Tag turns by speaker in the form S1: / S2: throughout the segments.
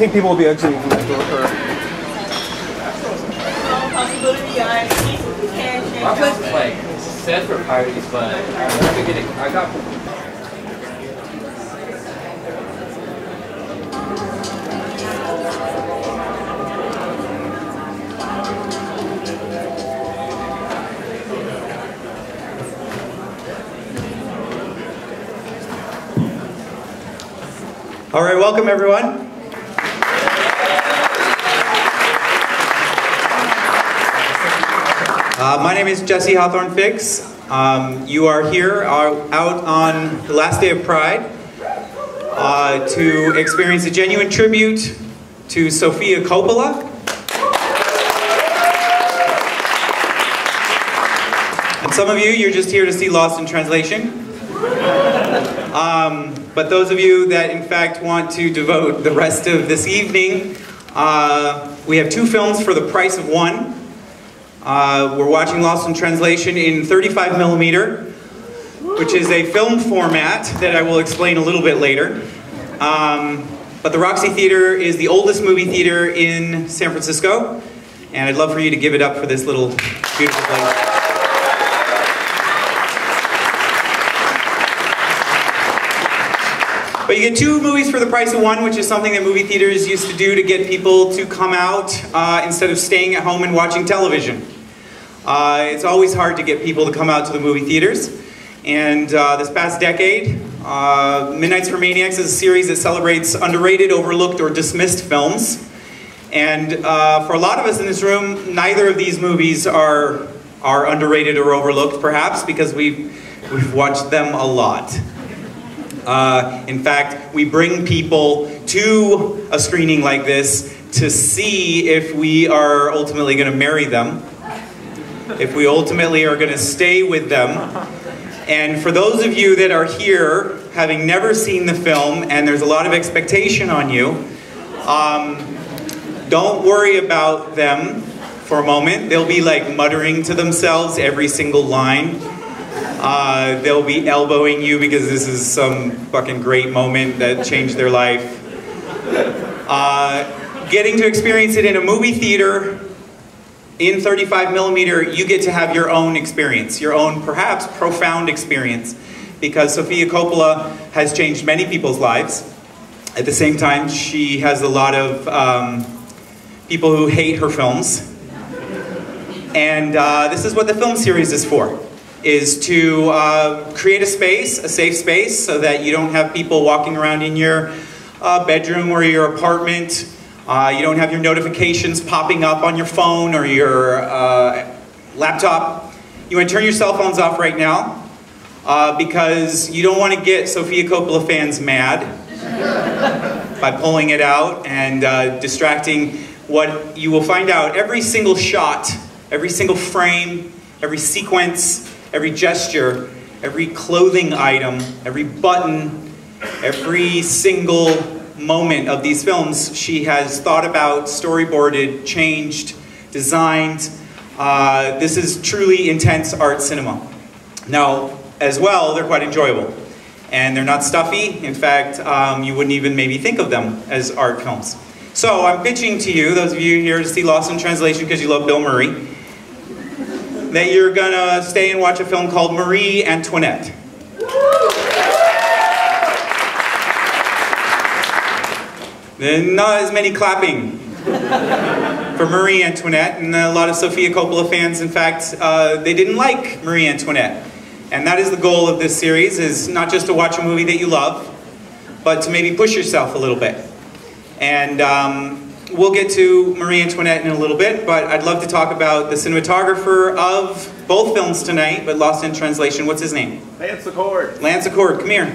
S1: think people will be exiting from that door.
S2: My place is like set for parties, but I got.
S3: All right, welcome everyone. My name is Hawthorne Ficks. You are here out on the last day of Pride to experience a genuine tribute to Sofia Coppola. And some of you, you're just here to see Lost in Translation. But those of you that in fact want to devote the rest of this evening, we have two films for the price of one. We're watching Lost in Translation in 35mm, which is a film format that I will explain a little bit later. But the Roxy Theater is the oldest movie theater in San Francisco, and I'd love for you to give it up for this little beautiful place. But you get two movies for the price of one, which is something that movie theaters used to do to get people to come out instead of staying at home and watching television. It's always hard to get people to come out to the movie theaters. And this past decade, MiDNiTES for MANiACS is a series that celebrates underrated, overlooked, or dismissed films. And for a lot of us in this room, neither of these movies are underrated or overlooked, perhaps, because we've watched them a lot. In fact, we bring people to a screening like this to see if we are ultimately going to marry them, if we ultimately are going to stay with them. And for those of you that are here, having never seen the film, and there's a lot of expectation on you, don't worry about them for a moment. They'll be like muttering to themselves every single line. They'll be elbowing you because this is some fucking great moment that changed their life. Getting to experience it in a movie theater in 35mm, you get to have your own experience, your own perhaps profound experience, because Sofia Coppola has changed many people's lives. At the same time, she has a lot of people who hate her films. And this is what the film series is for. Is to create a space, a safe space, so that you don't have people walking around in your bedroom or your apartment. You don't have your notifications popping up on your phone or your laptop. You want to turn your cell phones off right now because you don't want to get Sofia Coppola fans mad by pulling it out and distracting what you will find out. Every single shot, every single frame, every sequence, every gesture, every clothing item, every button, every single moment of these films she has thought about, storyboarded, changed, designed. This is truly intense art cinema. Now, as well, they're quite enjoyable. And they're not stuffy. In fact, you wouldn't even maybe think of them as art films. So I'm pitching to you, those of you here to see Lost in Translation because you love Bill Murray, that you're gonna stay and watch a film called Antoinette. Then not as many clapping for Antoinette, and a lot of Sofia Coppola fans, in fact, they didn't like Antoinette. And that is the goal of this series, is not just to watch a movie that you love, but to maybe push yourself a little bit. And we'll get to Antoinette in a little bit, but I'd love to talk about the cinematographer of both films tonight, but Lost in Translation. What's his name?
S1: Lance Accord.
S3: Lance Accord, come here.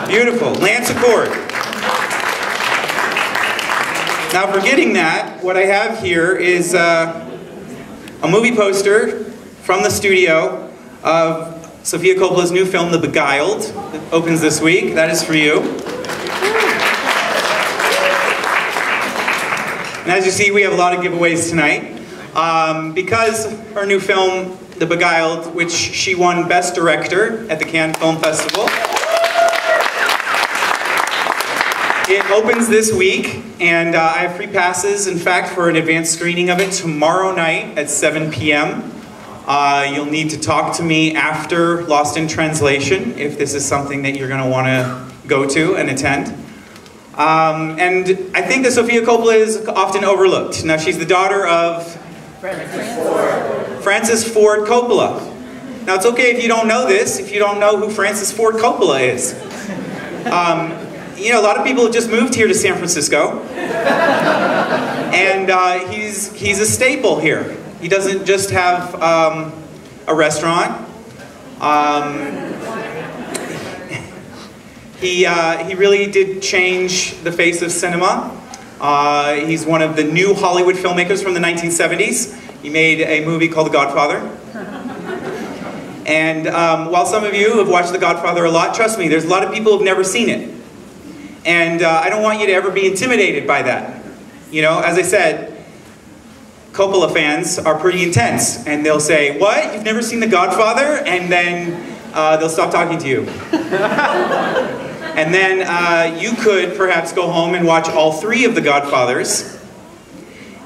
S3: Beautiful, Lance Accord. Now, forgetting that, what I have here is a movie poster from the studio of Sofia Coppola's new film, The Beguiled, that opens this week. That is for you. And as you see, we have a lot of giveaways tonight. Because her new film, The Beguiled, which she won Best Director at the Cannes Film Festival, It opens this week, and I have free passes, in fact, for an advanced screening of it tomorrow night at 7 p.m. You'll need to talk to me after Lost in Translation if this is something that you're going to want to go to and attend. And I think that Sofia Coppola is often overlooked. Now, she's the daughter of Francis Ford Coppola. Now, it's okay if you don't know this, if you don't know who Francis Ford Coppola is. You know, a lot of people have just moved here to San Francisco. And he's a staple here. He doesn't just have a restaurant. He really did change the face of cinema. He's one of the new Hollywood filmmakers from the 1970s. He made a movie called The Godfather. And while some of you have watched The Godfather a lot, trust me, there's a lot of people who've never seen it. And I don't want you to ever be intimidated by that. You know, as I said, Coppola fans are pretty intense. And they'll say, what? You've never seen The Godfather? And then they'll stop talking to you. And then you could perhaps go home and watch all 3 of The Godfathers.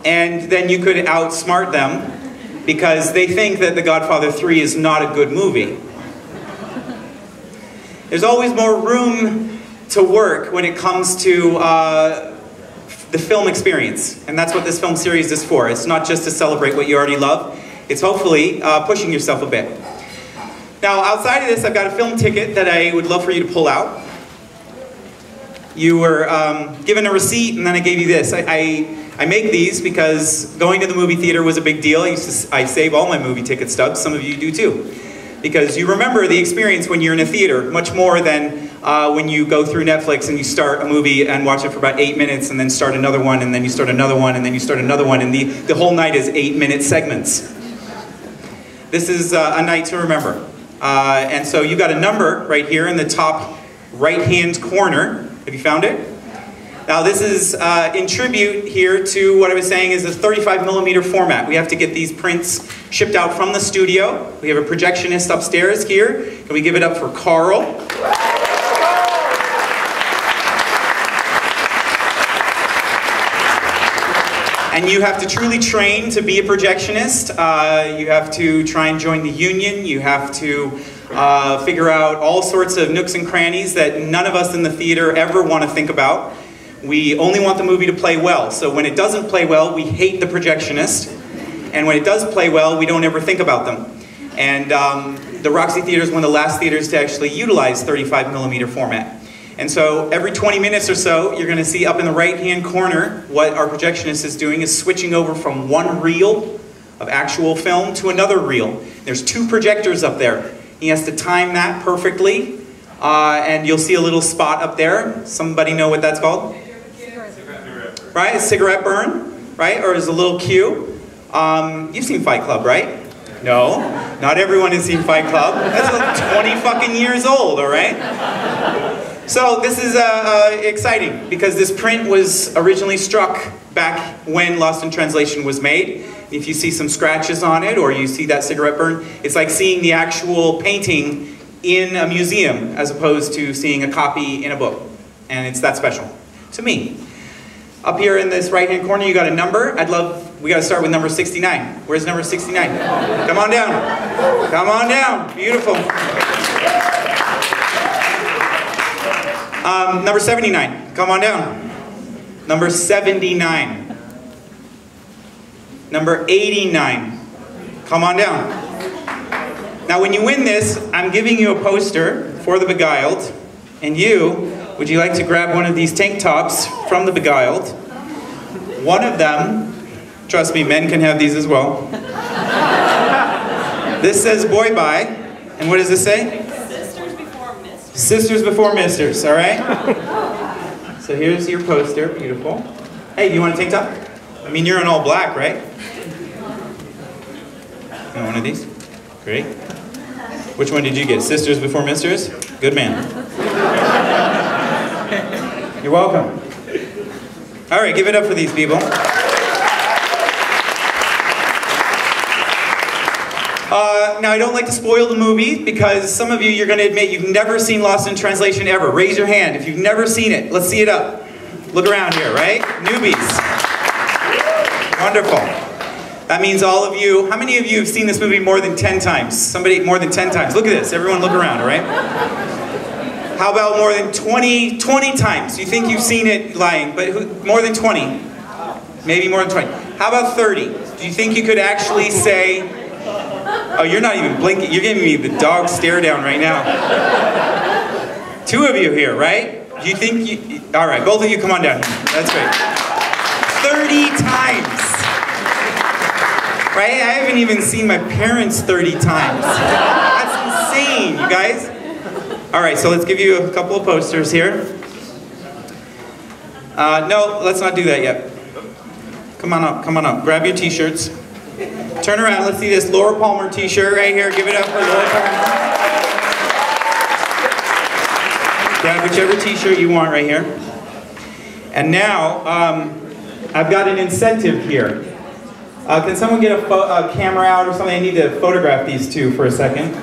S3: And then you could outsmart them because they think that The Godfather 3 is not a good movie. There's always more room to work when it comes to the film experience. And that's what this film series is for. It's not just to celebrate what you already love. It's hopefully pushing yourself a bit. Now, outside of this, I've got a film ticket that I would love for you to pull out. You were given a receipt, and then I gave you this. I make these because going to the movie theater was a big deal. I save all my movie ticket stubs. Some of you do too. Because you remember the experience when you're in a theater much more than when you go through Netflix and you start a movie and watch it for about 8 minutes and then start another one and then you start another one and then you start another one, and the whole night is 8-minute segments. This is a night to remember. And so you got a number right here in the top right-hand corner. Have you found it? Now this is in tribute here to what I was saying is a 35mm format. We have to get these prints shipped out from the studio. We have a projectionist upstairs here. Can we give it up for Carl? And you have to truly train to be a projectionist. You have to try and join the union. You have to figure out all sorts of nooks and crannies that none of us in the theater ever want to think about. We only want the movie to play well. So when it doesn't play well, we hate the projectionist. And when it does play well, we don't ever think about them. And the Roxy Theater is one of the last theaters to actually utilize 35mm format. And so every 20 minutes or so, you're going to see up in the right-hand corner what our projectionist is doing is switching over from one reel of actual film to another reel. There's 2 projectors up there. He has to time that perfectly. And you'll see a little spot up there. Somebody know what that's called? Right? A cigarette burn, right? Or is a little cue. You've seen Fight Club, right? No, not everyone has seen Fight Club. That's like 20 fucking years old, all right? So this is exciting because this print was originally struck back when Lost in Translation was made. If you see some scratches on it or you see that cigarette burn, it's like seeing the actual painting in a museum as opposed to seeing a copy in a book. And it's that special to me. Up here in this right-hand corner, you got a number. We got to start with number 69. Where's number 69? Come on down. Come on down. Beautiful. Number 79. Come on down. Number 79. Number 89. Come on down. Now when you win this, I'm giving you a poster for the Beguiled. And would you like to grab one of these tank tops from the Beguiled? One of them, trust me, men can have these as well. This says boy bye. And what does this say?
S4: Sisters before misters.
S3: Sisters before misters, all right? So here's your poster, beautiful. Hey, you want a tank top? I mean, you're in all black, right? You want one of these? Great. Which one did you get? Sisters before misters? Good man. You're welcome. All right, give it up for these people. Now, I don't like to spoil the movie because some of you, you're going to admit you've never seen Lost in Translation ever. Raise your hand if you've never seen it. Let's see it up. Look around here, right? Newbies. Wonderful. That means all of you, how many of you have seen this movie more than 10 times? Somebody more than 10 times. Look at this, everyone look around, all right? How about more than 20 times? You think you've seen it lying, but more than 20? Maybe more than 20. How about 30? Do you think you could actually say, oh, you're not even blinking, you're giving me the dog stare down right now. 2 of you here, right? Do you think you, all right, both of you come on down here. That's great. 30 times. Right? I haven't even seen my parents 30 times. That's insane, you guys. All right, so let's give you a couple of posters here. No, let's not do that yet. Come on up, come on up. Grab your t-shirts. Turn around, let's see this Laura Palmer t-shirt right here. Give it up for Laura Palmer. Grab whichever t-shirt you want right here. And now, I've got an incentive here. Can someone get a camera out or something? I need to photograph these 2 for a second.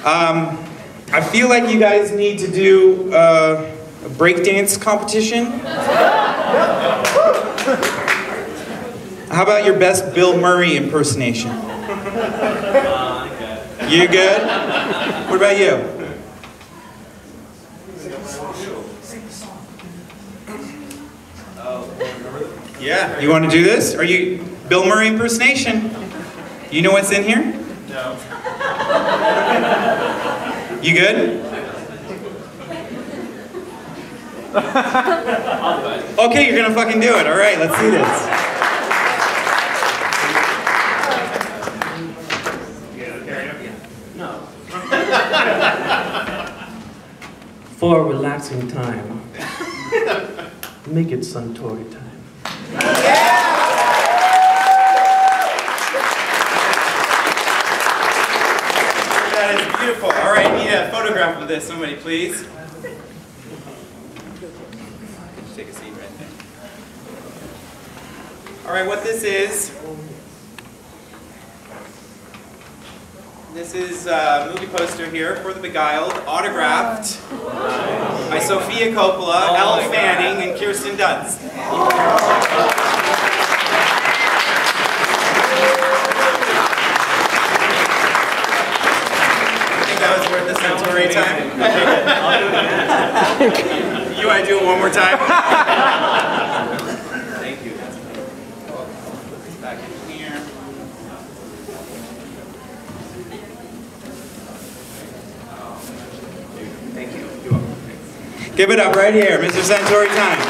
S3: I feel like you guys need to do a breakdance competition. How about your best Bill Murray impersonation? You good? What about you? Yeah, you want to do this? Are you Bill Murray impersonation? You know what's in here?
S1: No.
S3: You good? Okay, you're gonna fucking do it. All right, let's see this.
S2: No.
S5: For a relaxing time, make it Suntory time.
S3: That is beautiful. All right, need a photograph of this, somebody please. Take a seat right there. All right, what this is a movie poster here for the Beguiled, autographed by Sofia Coppola, Elle Fanning, and Kirsten Dunst. That was worth the Suntory time. You want to do it one more time? Thank you. Back in here. Thank you. You're welcome. Give it up right here, Mr. Suntory time.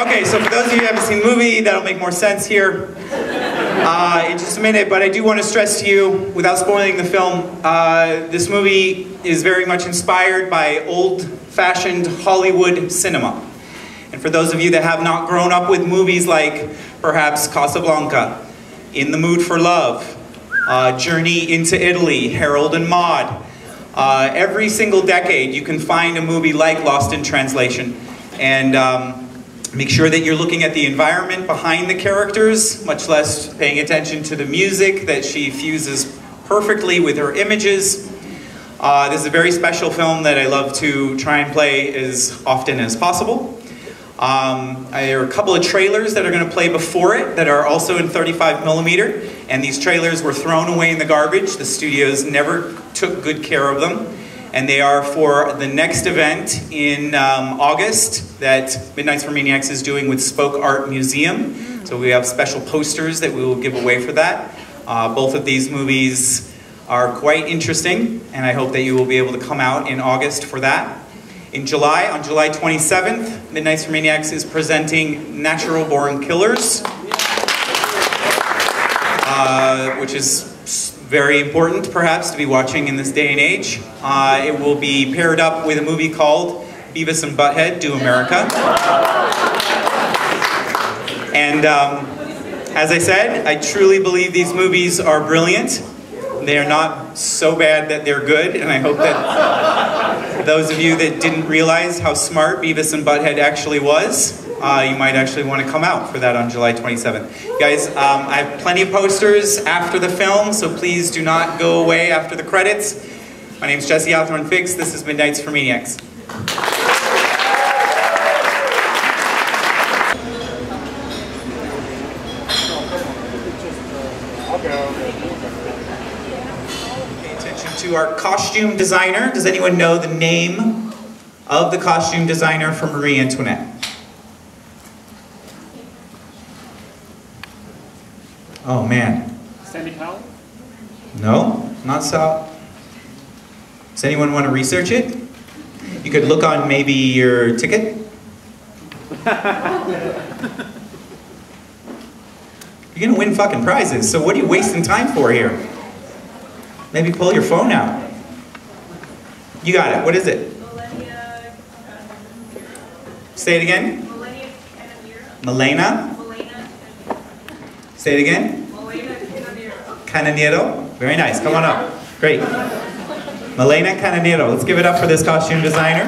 S3: Okay, so for those of you who haven't seen the movie, that'll make more sense here. In just a minute, but I do want to stress to you, without spoiling the film, this movie is very much inspired by old-fashioned Hollywood cinema. And for those of you that have not grown up with movies like, perhaps, Casablanca, In the Mood for Love, Journey into Italy, Harold and Maude, every single decade you can find a movie like Lost in Translation. And make sure that you're looking at the environment behind the characters, much less paying attention to the music that she fuses perfectly with her images. This is a very special film that I love to try and play as often as possible. There are a couple of trailers that are going to play before it that are also in 35mm, and these trailers were thrown away in the garbage. The studios never took good care of them. And they are for the next event in August that MiDNiTES for MANiACS is doing with Spoke Art Museum. So we have special posters that we will give away for that. Both of these movies are quite interesting, and I hope that you will be able to come out in August for that. In July, on July 27th, MiDNiTES for MANiACS is presenting Natural Born Killers, which is very important, perhaps, to be watching in this day and age. It will be paired up with a movie called Beavis and Butthead Do America. And as I said, I truly believe these movies are brilliant. They are not so bad that they're good, and I hope that those of you that didn't realize how smart Beavis and Butthead actually was, you might actually want to come out for that on July 27th. Guys, I have plenty of posters after the film, so please do not go away after the credits. My name is Jesse Hawthorne Ficks. This is MiDNiTES for MANiACS. Pay attention to our costume designer. Does anyone know the name of the costume designer for Marie Antoinette? Oh man.
S1: Sandy Powell?
S3: No, not so. Does anyone want to research it? You could look on maybe your ticket. You're gonna win fucking prizes, so what are you wasting time for here? Maybe pull your phone out. You got it, what is it? Say it again. Milena? Say it again. Cananero. Very nice, come on up. Great. Milena Cananero. Let's give it up for this costume designer.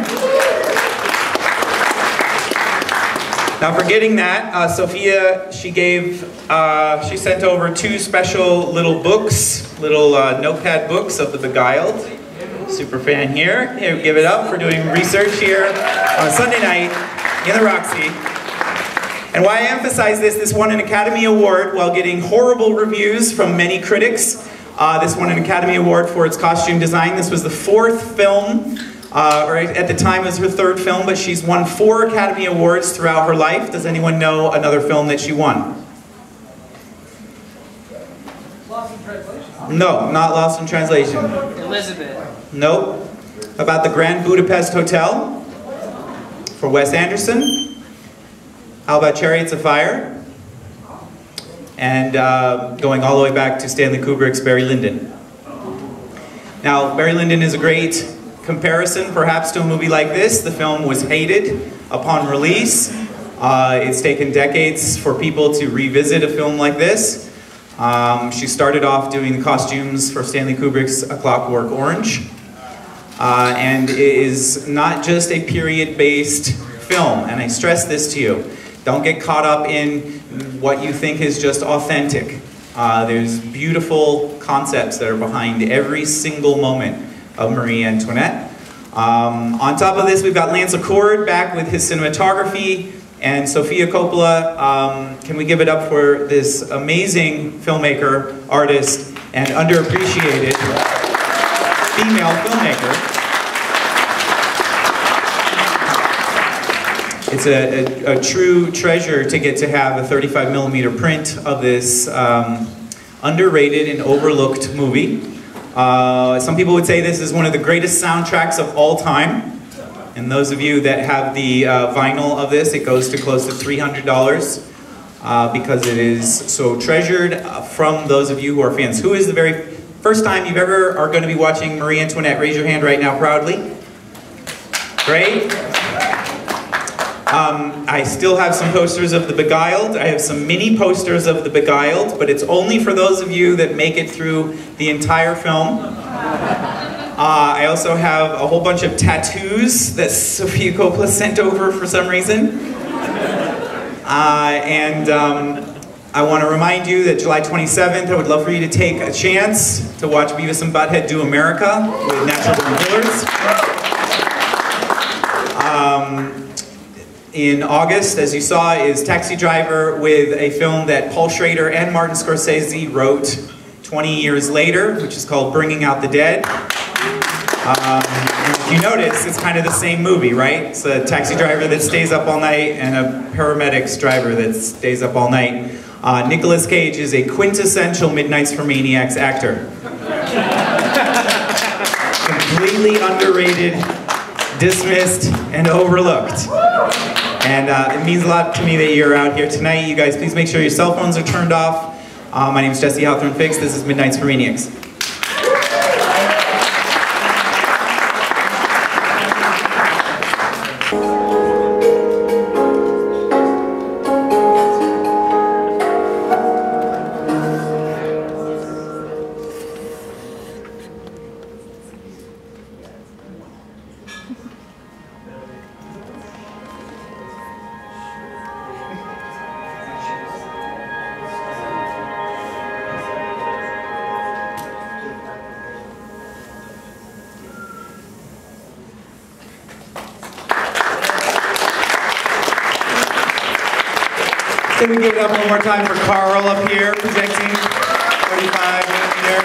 S3: Now for getting that, Sofia, she sent over 2 special little books, little notepad books of the Beguiled. Super fan here. Here, give it up for doing research here on a Sunday night in the Roxy. And why I emphasize this won an Academy Award while getting horrible reviews from many critics. This won an Academy Award for its costume design. This was the 4th film, or at the time it was her 3rd film, but she's won 4 Academy Awards throughout her life. Does anyone know another film that she won?
S2: Lost in Translation.
S3: No, not Lost in Translation.
S2: Elizabeth.
S3: Nope. About the Grand Budapest Hotel for Wes Anderson. How about Chariots of Fire? And going all the way back to Stanley Kubrick's Barry Lyndon. Now, Barry Lyndon is a great comparison, perhaps, to a movie like this. The film was hated upon release. It's taken decades for people to revisit a film like this. She started off doing the costumes for Stanley Kubrick's A Clockwork Orange. And it is not just a period-based film, and I stress this to you. Don't get caught up in what you think is just authentic. There's beautiful concepts that are behind every single moment of Marie Antoinette. On top of this, we've got Lance Accord back with his cinematography, and Sofia Coppola. Can we give it up for this amazing filmmaker, artist, and underappreciated female filmmaker. It's a true treasure to get to have a 35mm print of this underrated and overlooked movie. Some people would say this is one of the greatest soundtracks of all time. And those of you that have the vinyl of this, it goes to close to $300 because it is so treasured from those of you who are fans. Who is the very first time you've ever are going to be watching Marie Antoinette? Raise your hand right now proudly. Great. I still have some posters of the Beguiled. I have some mini posters of the Beguiled, but it's only for those of you that make it through the entire film. I also have a whole bunch of tattoos that Sofia Coppola sent over for some reason. I want to remind you that July 27th, I would love for you to take a chance to watch Beavis and Butthead Do America with Natural Born Killers. In August, as you saw, is Taxi Driver, with a film that Paul Schrader and Martin Scorsese wrote 20 years later, which is called Bringing Out the Dead. If you notice, it's kind of the same movie, right? It's a taxi driver that stays up all night and a paramedics driver that stays up all night. Nicolas Cage is a quintessential MiDNiTES for MANiACS actor. Completely underrated, dismissed, and overlooked. And it means a lot to me that you're out here tonight. You guys, please make sure your cell phones are turned off. My name is Jesse Hawthorne Ficks. This is MiDNiTES for MANiACS. Can we give it up one more time for Carl up here presenting 35 millimeter?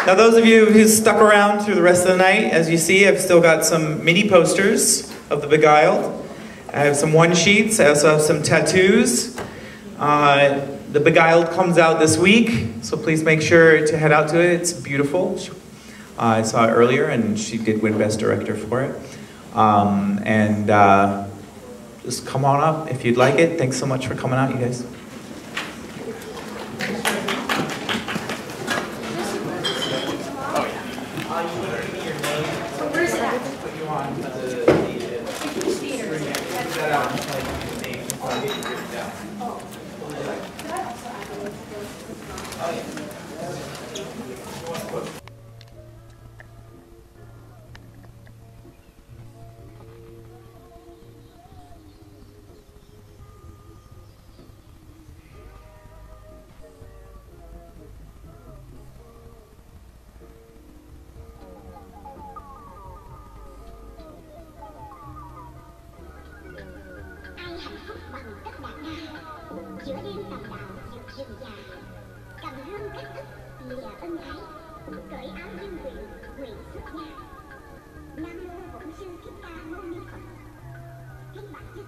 S3: Now those of you who stuck around through the rest of the night, as you see, I've still got some mini posters of the Beguiled. I have some one sheets, I also have some tattoos. The Beguiled comes out this week, so please make sure to head out to it. It's beautiful. I saw it earlier and she did win Best Director for it. Just come on up if you'd like it. Thanks so much for coming out, you guys.
S4: Where's it at?
S6: Giữa đêm tầm đạo nhật rừng già, cầm hương cắt ức lìa ân ái, cởi áo dương quyền nguyện xuất gia. Nam mô Bổn Sư Thích Ca Mâu Ni Phật.